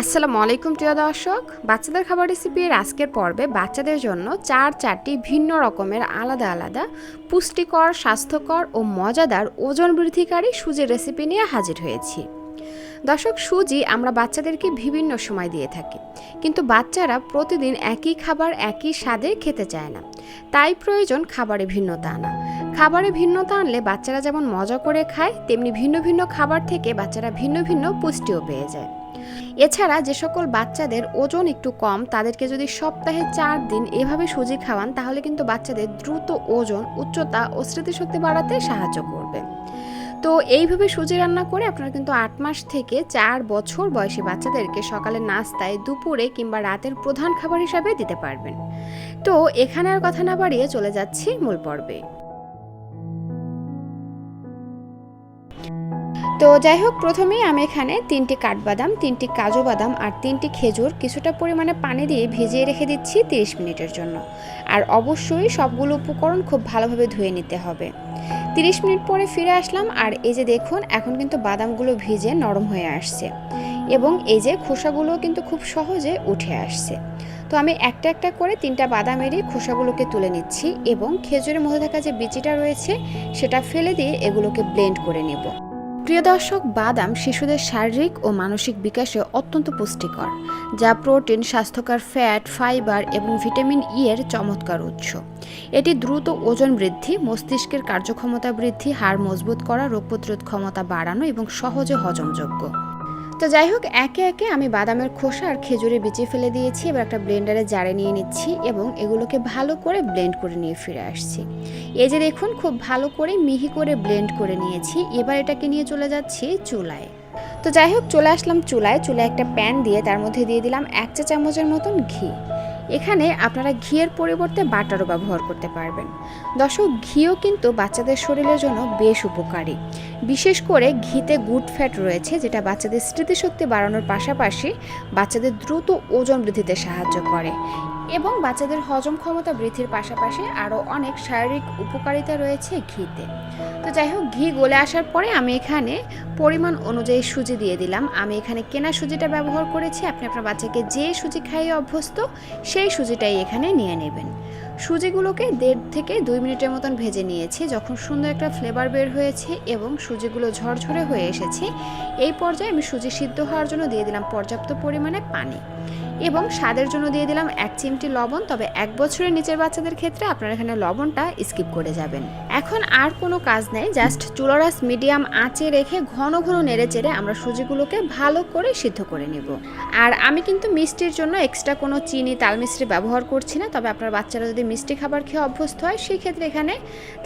আসসালামু আলাইকুম প্রিয় দর্শক, বাচ্চাদের খাবার রেসিপির আজকের পর্বে বাচ্চাদের জন্য চারটি ভিন্ন রকমের আলাদা আলাদা পুষ্টিকর, স্বাস্থ্যকর ও মজাদার ওজন বৃদ্ধিকারী সুজির রেসিপি নিয়ে হাজির হয়েছি। দর্শক, সুজি আমরা বাচ্চাদেরকে বিভিন্ন সময় দিয়ে থাকি, কিন্তু বাচ্চারা প্রতিদিন একই খাবার একই স্বাদে খেতে চায় না। তাই প্রয়োজন খাবারে ভিন্নতা আনা। খাবারে ভিন্নতা আনলে বাচ্চারা যেমন মজা করে খায়, তেমনি ভিন্ন ভিন্ন খাবার থেকে বাচ্চারা ভিন্ন ভিন্ন পুষ্টিও পেয়ে যায়। এছাড়া যে সকল বাচ্চাদের ওজন একটু কম, তাদেরকে যদি সপ্তাহে 4 দিন এভাবে সুজি খাওয়ান, তাহলে কিন্তু বাচ্চাদের দ্রুত ওজন, উচ্চতা ও স্মৃতিশক্তি বাড়াতে সাহায্য করবে। তো এইভাবে সুজি রান্না করে আপনারা কিন্তু 8 মাস থেকে 4 বছর বয়সী বাচ্চাদেরকে সকালের নাস্তায়, দুপুরে কিংবা রাতের প্রধান খাবার হিসাবে দিতে পারবেন। তো এখানে আর কথা না বাড়িয়ে চলে যাচ্ছি মূল পর্বে। তো যাই হোক, প্রথমেই আমি এখানে 3টি কাঠবাদাম, 3টি কাজু বাদাম আর 3টি খেজুর কিছুটা পরিমাণে পানি দিয়ে ভিজিয়ে রেখে দিচ্ছি 30 মিনিটের জন্য। আর অবশ্যই সবগুলো উপকরণ খুব ভালোভাবে ধুয়ে নিতে হবে। 30 মিনিট পরে ফিরে আসলাম, আর এই যে দেখুন, এখন কিন্তু বাদামগুলো ভিজে নরম হয়ে আসছে এবং এই যে খোসাগুলো কিন্তু খুব সহজে উঠে আসছে। তো আমি একটা একটা করে 3টা বাদামেরই খোসাগুলোকে তুলে নিচ্ছি এবং খেজুরের মধ্যে থাকা যে বিচিটা রয়েছে সেটা ফেলে দিয়ে এগুলোকে ব্লেন্ড করে নেব। প্রিয় দর্শক, বাদাম শিশুদের শারীরিক ও মানসিক বিকাশে অত্যন্ত পুষ্টিকর, যা প্রোটিন, স্বাস্থ্যকর ফ্যাট, ফাইবার এবং ভিটামিন ই এর চমৎকার উৎস। এটি দ্রুত ওজন বৃদ্ধি, মস্তিষ্কের কার্যক্ষমতা বৃদ্ধি, হাড় মজবুত করা, রোগ প্রতিরোধ ক্ষমতা বাড়ানো এবং সহজে হজমযোগ্য। তো যাই হোক, একে একে আমি বাদামের খোসা আর খেজুরের বিচি ফেলে দিয়েছি। এবার একটা ব্লেন্ডারে জারে নিয়ে নিচ্ছি এবং এগুলোকে ভালো করে ব্লেন্ড করে নিয়ে ফিরে আসছি। এই যে দেখুন, খুব ভালো করে মিহি করে ব্লেন্ড করে নিয়েছি। এবার এটাকে নিয়ে চলে যাচ্ছি চুলায়। তো যাই হোক, চলে আসলাম চুলায় একটা প্যান দিয়ে তার মধ্যে দিয়ে দিলাম 1 চা চামচের মতন ঘি। এখানে আপনারা ঘিয়ের পরিবর্তে বাটারও ব্যবহার করতে পারবেন। দর্শক, ঘিও কিন্তু বাচ্চাদের শরীরের জন্য বেশ উপকারী। বিশেষ করে ঘিতে গুড ফ্যাট রয়েছে, যেটা বাচ্চাদের স্মৃতিশক্তি বাড়ানোর পাশাপাশি বাচ্চাদের দ্রুত ওজন বৃদ্ধিতে সাহায্য করে এবং বাচ্চাদের হজম ক্ষমতা বৃদ্ধির পাশাপাশি আরও অনেক শারীরিক উপকারিতা রয়েছে ঘিতে। তো যাই হোক, ঘি গলে আসার পরে আমি এখানে পরিমাণ অনুযায়ী সুজি দিয়ে দিলাম। আমি এখানে কেনা সুজিটা ব্যবহার করেছি। আপনি আপনার বাচ্চাকে যে সুজি খাইয়ে অভ্যস্ত সেই সুজিটাই এখানে নিয়ে নেবেন। সুজিগুলোকে 1.5 থেকে 2 মিনিটের মতন ভেজে নিয়েছি। যখন সুন্দর একটা ফ্লেভার বের হয়েছে এবং সুজিগুলো ঝরঝরে হয়ে এসেছে, এই পর্যায়ে আমি সুজি সিদ্ধ হওয়ার জন্য দিয়ে দিলাম পর্যাপ্ত পরিমাণে পানি এবং স্বাদের জন্য দিয়ে দিলাম 1 চিমটি লবণ। তবে 1 বছরের নিচের বাচ্চাদের ক্ষেত্রে আপনারা এখানে লবণটা স্কিপ করে যাবেন। এখন আর কোনো কাজ নেই, জাস্ট চুলার আঁচ মিডিয়াম আঁচে রেখে ঘন ঘন নেড়ে চেড়ে আমরা সুজিগুলোকে ভালো করে সিদ্ধ করে নেব। আর আমি কিন্তু মিষ্টির জন্য এক্সট্রা কোনো চিনি, তাল মিশ্রি ব্যবহার করছি না। তবে আপনার বাচ্চারা যদি মিষ্টি খাবার খেয়ে অভ্যস্ত হয়, সেই ক্ষেত্রে এখানে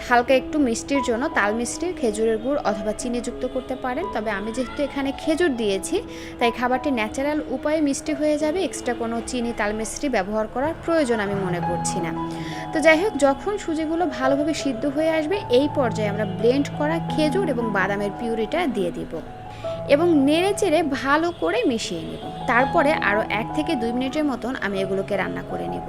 হালকা একটু মিষ্টির জন্য তাল মিষ্টি, খেজুরের গুড় অথবা চিনি যুক্ত করতে পারেন। তবে আমি যেহেতু এখানে খেজুর দিয়েছি, তাই খাবারটি ন্যাচারাল উপায়ে মিষ্টি হয়ে যাবে। এক্সট্রা কোনো চিনি, তাল মিশ্রি ব্যবহার করার প্রয়োজন আমি মনে করছি না। তো যাই হোক, যখন সুজিগুলো ভালোভাবে সিদ্ধ হয়ে আসবে, এই পর্যায়ে আমরা ব্লেন্ড করা খেজুর এবং বাদামের পিউরিটা দিয়ে দিব এবং নেড়ে চেড়ে ভালো করে মিশিয়ে নেব। তারপরে আরও 1 থেকে 2 মিনিটের মতন আমি এগুলোকে রান্না করে নেব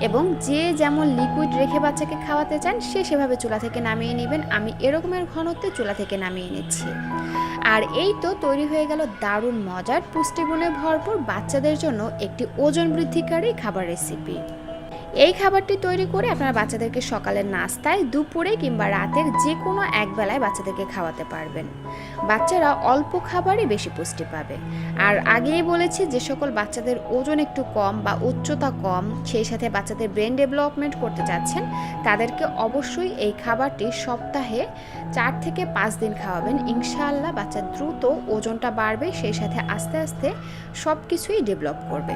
এবং যে যেমন লিকুইড রেখে বাচ্চাকে খাওয়াতে চান সে সেভাবে চুলা থেকে নামিয়ে নেবেন। আমি এরকমের ঘনত্বে চুলা থেকে নামিয়ে নিচ্ছি। আর এই তো তৈরি হয়ে গেল দারুণ মজার, পুষ্টিগুণে ভরপুর বাচ্চাদের জন্য একটি ওজন বৃদ্ধিকারী খাবার রেসিপি। এই খাবারটি তৈরি করে আপনারা বাচ্চাদেরকে সকালের নাস্তায়, দুপুরে কিংবা রাতের যে কোনো এক বেলায় বাচ্চাদেরকে খাওয়াতে পারবেন। বাচ্চারা অল্প খাবারই বেশি পুষ্টি পাবে। আর আগেই বলেছি, যে সকল বাচ্চাদের ওজন একটু কম বা উচ্চতা কম, সেই সাথে বাচ্চাদের ব্রেন ডেভেলপমেন্ট করতে চাচ্ছেন, তাদেরকে অবশ্যই এই খাবারটি সপ্তাহে 4 থেকে 5 দিন খাওয়াবেন। ইনশাআল্লাহ বাচ্চার দ্রুত ওজনটা বাড়বে, সেই সাথে আস্তে আস্তে সব কিছুই ডেভেলপ করবে।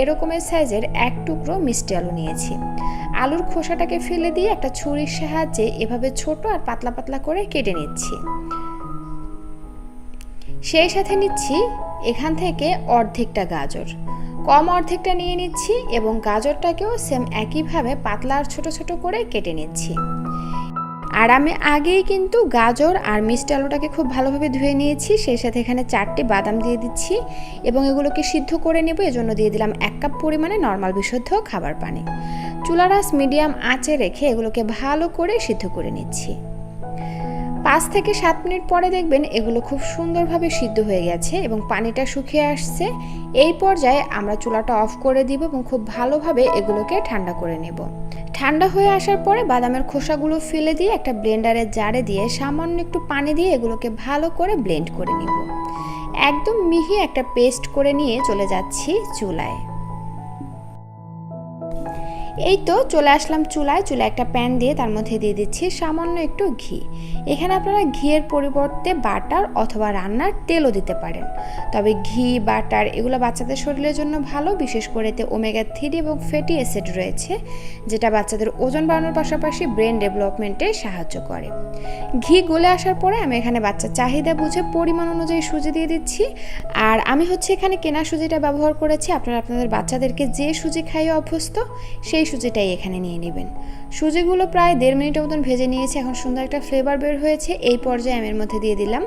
এরকমের সাইজের 1 টুকরো মিষ্টি আলু নিয়েছি। আলুর খোসাটাকে ফেলে দিয়ে একটা ছুরির সাহায্যে এভাবে ছোট আর পাতলা পাতলা করে কেটে নিচ্ছি। সেই সাথে নিচ্ছি এখান থেকে অর্ধেকটা গাজর, কম অর্ধেকটা নিয়ে নিচ্ছি এবং গাজরটাকেও সেম একইভাবে পাতলা আর ছোট ছোট করে কেটে নিচ্ছি। আর আমি আগেই কিন্তু গাজর আর মিষ্টি আলুটাকে খুব ভালোভাবে ধুয়ে নিয়েছি। সেই সাথে এখানে 4টি বাদাম দিয়ে দিচ্ছি এবং এগুলোকে সিদ্ধ করে নেব। এজন্য দিয়ে দিলাম 1 কাপ পরিমাণে নর্মাল বিশুদ্ধ খাবার পানি। চুলার আঁচ মিডিয়াম আঁচে রেখে এগুলোকে ভালো করে সিদ্ধ করে নিচ্ছি। 5 থেকে 7 মিনিট পরে দেখবেন এগুলো খুব সুন্দরভাবে সিদ্ধ হয়ে গেছে এবং পানিটা শুকিয়ে আসছে। এই পর্যায়ে আমরা চুলাটা অফ করে দিব এবং খুব ভালোভাবে এগুলোকে ঠান্ডা করে নেব। ঠান্ডা হয়ে আসার পরে বাদামের খোসাগুলো ফেলে দিয়ে একটা ব্লেন্ডারের জারে দিয়ে সামান্য একটু পানি দিয়ে এগুলোকে ভালো করে ব্লেন্ড করে নিব। একদম মিহি একটা পেস্ট করে নিয়ে চলে যাচ্ছি চুলায়। এই তো চলে আসলাম চুলায় একটা প্যান দিয়ে তার মধ্যে দিয়ে দিচ্ছি সামান্য একটু ঘি। এখানে আপনারা ঘিয়ের পরিবর্তে বাটার অথবা রান্নার তেলও দিতে পারেন, তবে ঘি বাটার এগুলো বাচ্চাদের শরীরের জন্য ভালো, বিশেষ করে এতে ওমেগা 3 এবং ফ্যাটি অ্যাসিড রয়েছে, যেটা বাচ্চাদের ওজন বাড়ানোর পাশাপাশি ব্রেন ডেভেলপমেন্টে সাহায্য করে। ঘি গলে আসার পরে আমি এখানে বাচ্চার চাহিদা বুঝে পরিমাণ অনুযায়ী সুজি দিয়ে দিচ্ছি। আর আমি এখানে কেনা সুজিটা ব্যবহার করেছি। আপনারা আপনাদের বাচ্চাদেরকে যে সুজি খাইয়ে অভ্যস্ত সেই সুজিটাই এখানে নিয়ে নেবেন। সুজিগুলো প্রায় 1.5 মিনিটের মতন ভেজে নিয়েছি। এখন সুন্দর একটা ফ্লেভার বের হয়েছে। এই পর্যায়ে আমি এর মধ্যে দিয়ে দিলাম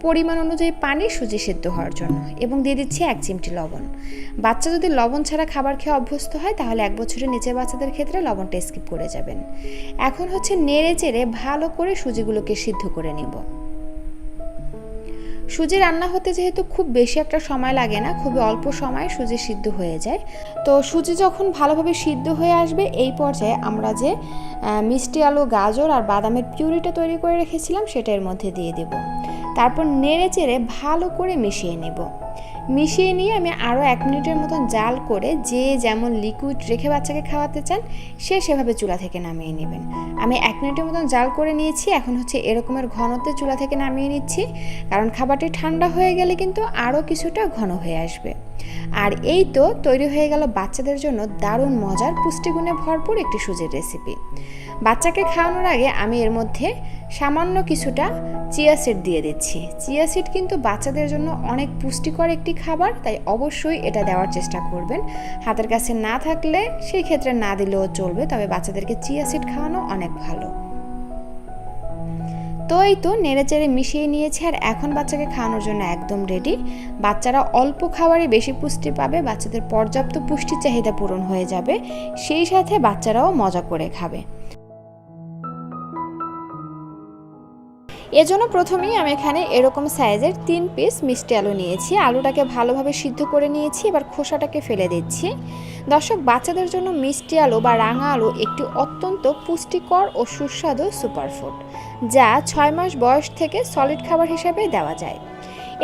পরিমাণ অনুযায়ী পানি সুজি সিদ্ধ হওয়ার জন্য এবং দিয়ে দিচ্ছি 1 চিমটি লবণ। বাচ্চা যদি লবণ ছাড়া খাবার খেয়ে অভ্যস্ত হয় তাহলে 1 বছরের নিচের বাচ্চাদের ক্ষেত্রে লবণটা স্কিপ করে যাবেন। এখন নেড়ে চেড়ে ভালো করে সুজিগুলোকে সিদ্ধ করে নেব। সুজি রান্না হতে যেহেতু খুব বেশি একটা সময় লাগে না, খুবই অল্প সময়ে সুজি সিদ্ধ হয়ে যায়। তো সুজি যখন ভালোভাবে সিদ্ধ হয়ে আসবে এই পর্যায়ে আমরা যে মিষ্টি আলু, গাজর আর বাদামের পিউরিটা তৈরি করে রেখেছিলাম সেটা এর মধ্যে দিয়ে দেব। তারপর নেড়ে চেড়ে ভালো করে মিশিয়ে নেব। মিশিয়ে নিয়ে আমি আরও 1 মিনিটের মতন জাল করে, যে যেমন লিকুইড রেখে বাচ্চাকে খাওয়াতে চান সে সেভাবে চুলা থেকে নামিয়ে নেবেন। আমি 1 মিনিটের মতন জাল করে নিয়েছি। এখন এরকমের ঘনত্বে চুলা থেকে নামিয়ে নিচ্ছি, কারণ খাবারটি ঠান্ডা হয়ে গেলে কিন্তু আরও কিছুটা ঘন হয়ে আসবে। আর এই তো তৈরি হয়ে গেল বাচ্চাদের জন্য দারুণ মজার পুষ্টিগুণে ভরপুর একটি সুজির রেসিপি। বাচ্চাকে খাওয়ানোর আগে আমি এর মধ্যে সামান্য কিছুটা চিয়া সিড দিয়ে দিচ্ছি। চিয়া সিড কিন্তু বাচ্চাদের জন্য অনেক পুষ্টিকর একটি খাবার, তাই অবশ্যই এটা দেওয়ার চেষ্টা করবেন। হাতের কাছে না থাকলে সেই ক্ষেত্রে না দিলেও চলবে, তবে বাচ্চাদেরকে চিয়া সিড খাওয়ানো অনেক ভালো। তো এই তো নেড়ে চেড়ে মিশিয়ে নিয়েছি, আর এখন বাচ্চাকে খাওয়ানোর জন্য একদম রেডি। বাচ্চারা অল্প খাবারে বেশি পুষ্টি পাবে, বাচ্চাদের পর্যাপ্ত পুষ্টির চাহিদা পূরণ হয়ে যাবে, সেই সাথে বাচ্চারাও মজা করে খাবে। এজন্য প্রথমেই আমি এখানে এরকম সাইজের 3 পিস মিষ্টি আলু নিয়েছি। আলুটাকে ভালোভাবে সিদ্ধ করে নিয়েছি, এবার খোসাটাকে ফেলে দিচ্ছি। দর্শক, বাচ্চাদের জন্য মিষ্টি আলু বা রাঙা আলু একটি অত্যন্ত পুষ্টিকর ও সুস্বাদু সুপারফুড, যা 6 মাস বয়স থেকে সলিড খাবার হিসেবে দেওয়া যায়।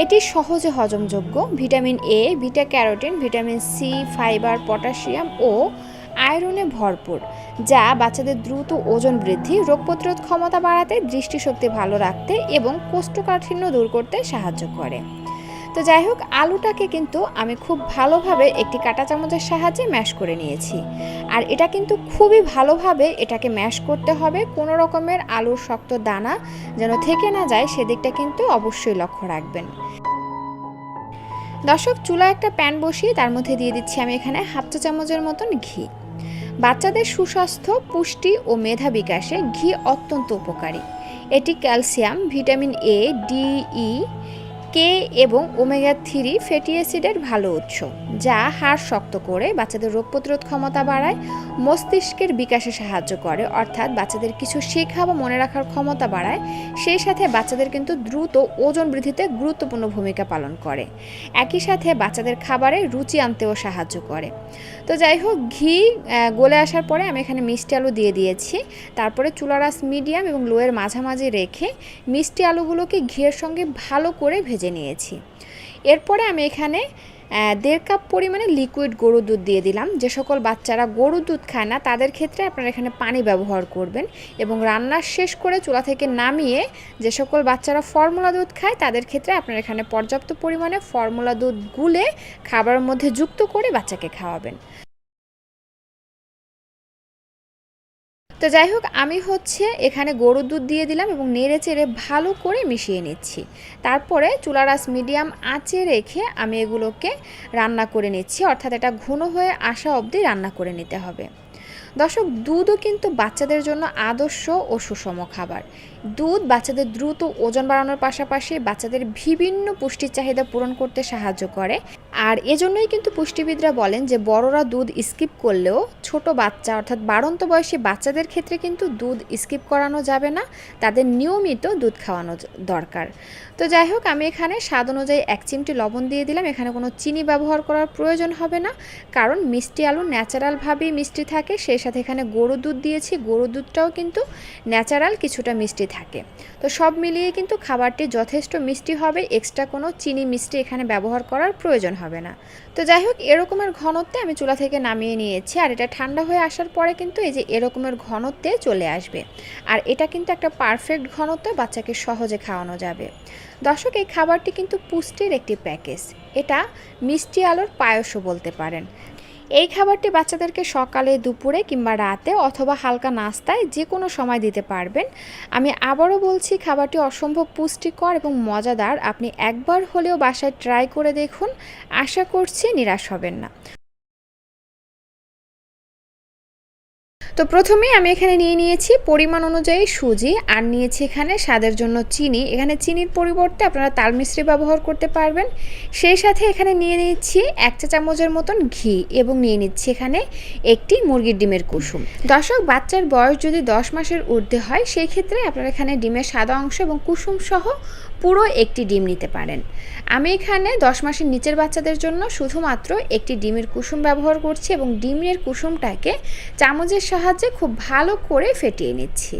এটি সহজে হজমযোগ্য, vitamin A, beta carotene, vitamin C, fibre, potassium ও আয়রনে ভরপুর, যা বাচ্চাদের দ্রুত ওজন বৃদ্ধি, রোগ প্রতিরোধ ক্ষমতা বাড়াতে, দৃষ্টিশক্তি ভালো রাখতে এবং কোষ্ঠকাঠিন্য দূর করতে সাহায্য করে। তো যাই হোক, আলুটাকে কিন্তু আমি খুব ভালোভাবে একটি কাঁটা চামচের সাহায্যে ম্যাশ করে নিয়েছি। আর এটা কিন্তু খুবই ভালোভাবে এটাকে ম্যাশ করতে হবে, কোনো রকমের আলুর শক্ত দানা যেন থেকে না যায় সেদিকটা কিন্তু অবশ্যই লক্ষ্য রাখবেন। দর্শক, চুলায় একটা প্যান বসিয়ে তার মধ্যে দিয়ে দিচ্ছি আমি এখানে 1/2 চা চামচের মতন ঘি। বাচ্চাদের সুস্বাস্থ্য, পুষ্টি ও মেধা বিকাশে ঘি অত্যন্ত উপকারী। এটি ক্যালসিয়াম, ভিটামিন এ, ডি, ই, কে এবং ওমেগা 3 ফ্যাটি অ্যাসিডের ভালো উৎস, যা হাড় শক্ত করে, বাচ্চাদের রোগ প্রতিরোধ ক্ষমতা বাড়ায়, মস্তিষ্কের বিকাশে সাহায্য করে, অর্থাৎ বাচ্চাদের কিছু শেখা বা মনে রাখার ক্ষমতা বাড়ায়, সেই সাথে বাচ্চাদের কিন্তু দ্রুত ওজন বৃদ্ধিতে গুরুত্বপূর্ণ ভূমিকা পালন করে। একই সাথে বাচ্চাদের খাবারে রুচি আনতেও সাহায্য করে। তো যাই হোক, ঘি গলে আসার পরে আমি এখানে মিষ্টি আলু দিয়ে দিয়েছি। তারপরে চুলার আঁচ মিডিয়াম এবং লোয়ের মাঝামাঝি রেখে মিষ্টি আলুগুলোকে ঘিয়ের সঙ্গে ভালো করে ভেজে নিয়েছি। এরপরে আমি এখানে 1.5 কাপ পরিমাণে লিকুইড গরুর দুধ দিয়ে দিলাম। যে সকল বাচ্চারা গরুর দুধ খায় না তাদের ক্ষেত্রে আপনারা এখানে পানি ব্যবহার করবেন, এবং রান্না শেষ করে চুলা থেকে নামিয়ে যে সকল বাচ্চারা ফর্মুলা দুধ খায় তাদের ক্ষেত্রে আপনারা এখানে পর্যাপ্ত পরিমাণে ফর্মুলা দুধ গুলে খাবারের মধ্যে যুক্ত করে বাচ্চাকে খাওয়াবেন। তো যাই হোক, আমি এখানে গরুর দুধ দিয়ে দিলাম এবং নেড়ে চেড়ে ভালো করে মিশিয়ে নিচ্ছি। তারপরে চুলার আঁচ মিডিয়াম আঁচে রেখে আমি এগুলোকে রান্না করে নিচ্ছি, অর্থাৎ এটা ঘন হয়ে আসা অবধি রান্না করে নিতে হবে। দর্শক, দুধও কিন্তু বাচ্চাদের জন্য আদর্শ ও সুষম খাবার। দুধ বাচ্চাদের দ্রুত ওজন বাড়ানোর পাশাপাশি বাচ্চাদের বিভিন্ন পুষ্টির চাহিদা পূরণ করতে সাহায্য করে। আর এজন্যই কিন্তু পুষ্টিবিদরা বলেন যে বড়রা দুধ স্কিপ করলেও ছোট বাচ্চা অর্থাৎ বাড়ন্ত বয়সী বাচ্চাদের ক্ষেত্রে কিন্তু দুধ স্কিপ করানো যাবে না, তাদের নিয়মিত দুধ খাওয়ানো দরকার। তো যাই হোক, আমি এখানে স্বাদ অনুযায়ী 1 চিমটি লবণ দিয়ে দিলাম। এখানে কোনো চিনি ব্যবহার করার প্রয়োজন হবে না, কারণ মিষ্টি আলু ন্যাচারালভাবেই মিষ্টি থাকে। সেই সাথে এখানে গরুর দুধ দিয়েছি, গরুর দুধটাও কিন্তু ন্যাচারাল কিছুটা মিষ্টি থাকে। তো সব মিলিয়ে কিন্তু খাবারটি যথেষ্ট মিষ্টি হবে, এক্সট্রা কোনো চিনি মিষ্টি এখানে ব্যবহার করার প্রয়োজন হবে না। তো যাই হোক, এরকমের ঘনত্বে আমি চুলা থেকে নামিয়ে নিয়েছি। আর এটা ঠান্ডা হয়ে আসার পরে কিন্তু এই যে এরকমের ঘনত্বে চলে আসবে। আর এটা কিন্তু একটা পারফেক্ট ঘনত্ব, বাচ্চাকে সহজে খাওয়ানো যাবে। দর্শক, এই খাবারটি কিন্তু পুষ্টির একটি প্যাকেজ। এটা মিষ্টি আলুর পায়েসও বলতে পারেন। এই খাবারটি বাচ্চাদেরকে সকালে, দুপুরে কিংবা রাতে অথবা হালকা নাস্তায় যে কোনো সময় দিতে পারবেন। আমি আবারও বলছি, খাবারটি অসম্ভব পুষ্টিকর এবং মজাদার। আপনি একবার হলেও বাসায় ট্রাই করে দেখুন, আশা করছি নিরাশ হবেন না। তো প্রথমেই আমি এখানে নিয়ে নিয়েছি পরিমাণ অনুযায়ী সুজি, আর নিয়েছি এখানে স্বাদের জন্য চিনি। এখানে চিনির পরিবর্তে আপনারা তাল মিশ্রি ব্যবহার করতে পারবেন। সেই সাথে এখানে নিয়ে নিচ্ছি 1 চা চামচের মতন ঘি এবং নিয়ে নিচ্ছি এখানে একটি মুরগির ডিমের কুসুম। দর্শক, বাচ্চার বয়স যদি 10 মাসের ঊর্ধ্বে হয় সেই ক্ষেত্রে আপনারা এখানে ডিমের সাদা অংশ এবং কুসুম সহ পুরো একটি ডিম নিতে পারেন। আমি এখানে 10 মাসের নিচের বাচ্চাদের জন্য শুধুমাত্র একটি ডিমের কুসুম ব্যবহার করছি এবং ডিমের কুসুমটাকে চামচের সাহায্যে খুব ভালো করে ফেটিয়ে নিচ্ছি।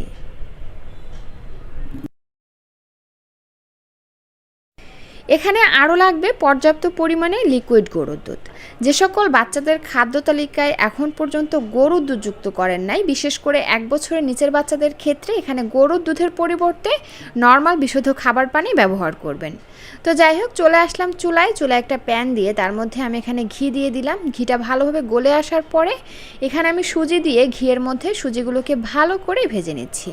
এখানে আরও লাগবে পর্যাপ্ত পরিমাণে লিকুইড গরুর দুধ। যে সকল বাচ্চাদের খাদ্য তালিকায় এখন পর্যন্ত গরুর দুধ যুক্ত করেন নাই, বিশেষ করে 1 বছরের নিচের বাচ্চাদের ক্ষেত্রে এখানে গরুর দুধের পরিবর্তে নর্মাল বিশুদ্ধ খাবার পানি ব্যবহার করবেন। তো যাই হোক, চলে আসলাম চুলায় একটা প্যান দিয়ে তার মধ্যে আমি এখানে ঘি দিয়ে দিলাম। ঘিটা ভালোভাবে গলে আসার পরে এখানে আমি সুজি দিয়ে ঘিয়ের মধ্যে সুজিগুলোকে ভালো করে ভেজে নিচ্ছি।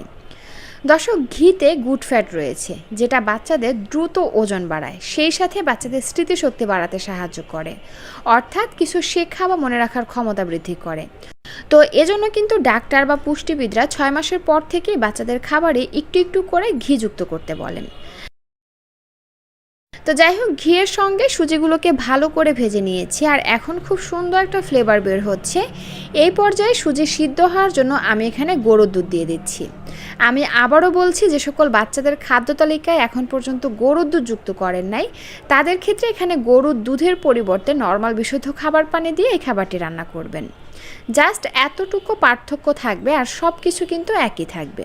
দর্শক, ঘিতে গুড ফ্যাট রয়েছে, যেটা বাচ্চাদের দ্রুত ওজন বাড়ায়, সেই সাথে বাচ্চাদের স্মৃতিশক্তি বাড়াতে সাহায্য করে, অর্থাৎ কিছু শেখা বা মনে রাখার ক্ষমতা বৃদ্ধি করে। তো এজন্য কিন্তু ডাক্তার বা পুষ্টিবিদরা 6 মাসের পর থেকেই বাচ্চাদের খাবারে একটু একটু করে ঘি যুক্ত করতে বলেন। তো যাই হোক, ঘিয়ের সঙ্গে সুজিগুলোকে ভালো করে ভেজে নিয়েছি, আর এখন খুব সুন্দর একটা ফ্লেভার বের হচ্ছে। এই পর্যায়ে সুজি সিদ্ধ হওয়ার জন্য আমি এখানে গরুর দুধ দিয়ে দিচ্ছি। আমি আবারও বলছি, যে সকল বাচ্চাদের খাদ্য তালিকায় এখন পর্যন্ত গরুর দুধ যুক্ত করেন নাই, তাদের ক্ষেত্রে এখানে গরুর দুধের পরিবর্তে নর্মাল বিশুদ্ধ খাবার পানি দিয়ে এই খাবারটি রান্না করবেন। জাস্ট এতটুকু পার্থক্য থাকবে, আর সব কিছু কিন্তু একই থাকবে।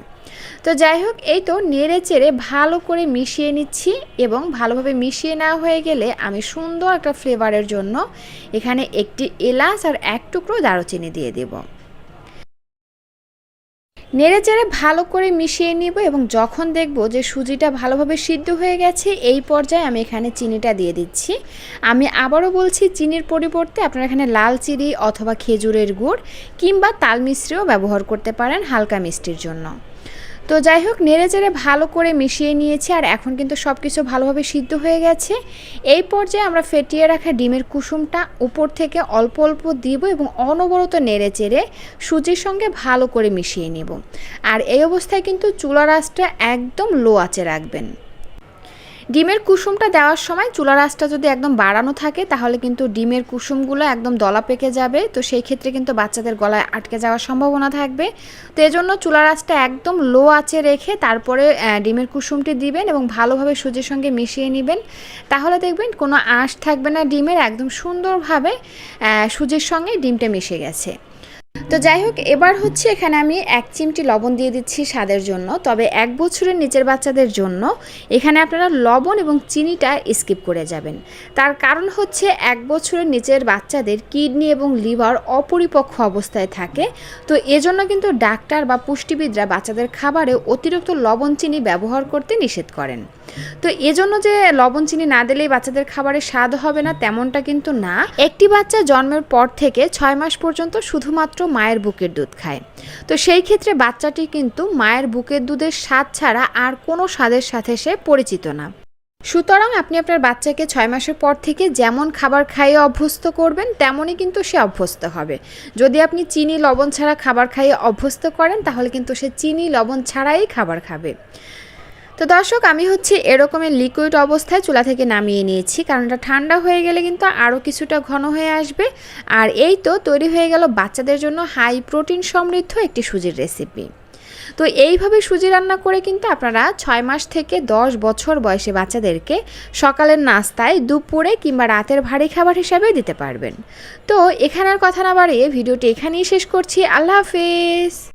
তো যাই হোক, এই তো নেড়ে চেড়ে ভালো করে মিশিয়ে নিচ্ছি, এবং ভালোভাবে মিশিয়ে নেওয়া হয়ে গেলে আমি সুন্দর একটা ফ্লেভারের জন্য এখানে একটি এলাচ আর 1 টুকরো দারুচিনি দিয়ে দেব। নেড়ে চেড়ে ভালো করে মিশিয়ে নিব, এবং যখন দেখব যে সুজিটা ভালোভাবে সিদ্ধ হয়ে গেছে এই পর্যায়ে আমি এখানে চিনিটা দিয়ে দিচ্ছি। আমি আবারও বলছি, চিনির পরিবর্তে আপনারা এখানে লাল চিনি অথবা খেজুরের গুড় কিংবা তাল মিশ্রিও ব্যবহার করতে পারেন হালকা মিষ্টির জন্য। তো যাই হোক, নেড়ে চেড়ে ভালো করে মিশিয়ে নিয়েছি, আর এখন কিন্তু সব কিছু ভালোভাবে সিদ্ধ হয়ে গেছে। এই পর্যায়ে আমরা ফেটিয়ে রাখা ডিমের কুসুমটা উপর থেকে অল্প অল্প দিব এবং অনবরত নেড়ে চেড়ে সুজির সঙ্গে ভালো করে মিশিয়ে নেব। আর এই অবস্থায় কিন্তু চুলার আঁচটা একদম লো আঁচে রাখবেন। ডিমের কুসুমটা দেওয়ার সময় চুলার আঁচটা যদি একদম বাড়ানো থাকে তাহলে কিন্তু ডিমের কুসুমগুলো একদম দলা পেকে যাবে, তো সেই ক্ষেত্রে কিন্তু বাচ্চাদের গলায় আটকে যাওয়ার সম্ভাবনা থাকবে। তো এজন্য চুলার আঁচটা একদম লো আঁচে রেখে তারপরে ডিমের কুসুমটি দিবেন এবং ভালোভাবে সুজির সঙ্গে মিশিয়ে নেবেন। তাহলে দেখবেন কোনো আঁশ থাকবে না ডিমের, একদম সুন্দরভাবে সুজির সঙ্গে ডিমটা মিশে গেছে। তো যাই হোক, এবার হচ্ছে এখানে আমি 1 চিমটি লবণ দিয়ে দিচ্ছি স্বাদের জন্য। তবে 1 বছরের নিচের বাচ্চাদের জন্য এখানে আপনারা লবণ এবং চিনিটা স্কিপ করে যাবেন। তার কারণ হচ্ছে 1 বছরের নিচের বাচ্চাদের কিডনি এবং লিভার অপরিপক্ক অবস্থায় থাকে। তো এজন্য কিন্তু ডাক্তার বা পুষ্টিবিদরা বাচ্চাদের খাবারে অতিরিক্ত লবণ চিনি ব্যবহার করতে নিষেধ করেন। তো এজন্য যে লবণ চিনি না দিলেই বাচ্চাদের খাবারে স্বাদ হবে না, তেমনটা কিন্তু না। একটি বাচ্চা জন্মের পর থেকে 6 মাস পর্যন্ত শুধুমাত্র মায়ের বুকের দুধ খায়। তো সেই ক্ষেত্রে বাচ্চাটি কিন্তু মায়ের বুকের দুধের স্বাদ ছাড়া আর কোনো স্বাদের সাথে সে পরিচিত না। সুতরাং আপনি আপনার বাচ্চাকে 6 মাসের পর থেকে যেমন খাবার খাইয়ে অভ্যস্ত করবেন তেমনই কিন্তু সে অভ্যস্ত হবে। যদি আপনি চিনি লবণ ছাড়া খাবার খাইয়ে অভ্যস্ত করেন তাহলে কিন্তু সে চিনি লবণ ছাড়াই খাবার খাবে। তো দর্শক, আমি হচ্ছে এরকমের লিকুইড অবস্থায় চুলা থেকে নামিয়ে নিয়েছি, কারণ এটা ঠান্ডা হয়ে গেলে কিন্তু আরও কিছুটা ঘন হয়ে আসবে। আর এই তো তৈরি হয়ে গেল বাচ্চাদের জন্য হাই প্রোটিন সমৃদ্ধ একটি সুজির রেসিপি। তো এইভাবে সুজি রান্না করে কিন্তু আপনারা 6 মাস থেকে 10 বছর বয়সী বাচ্চাদেরকে সকালের নাস্তায়, দুপুরে কিংবা রাতের ভারী খাবার হিসাবে দিতে পারবেন। তো এখানের কথা না বাড়িয়ে ভিডিওটি এখানেই শেষ করছি। আল্লাহ হাফেজ।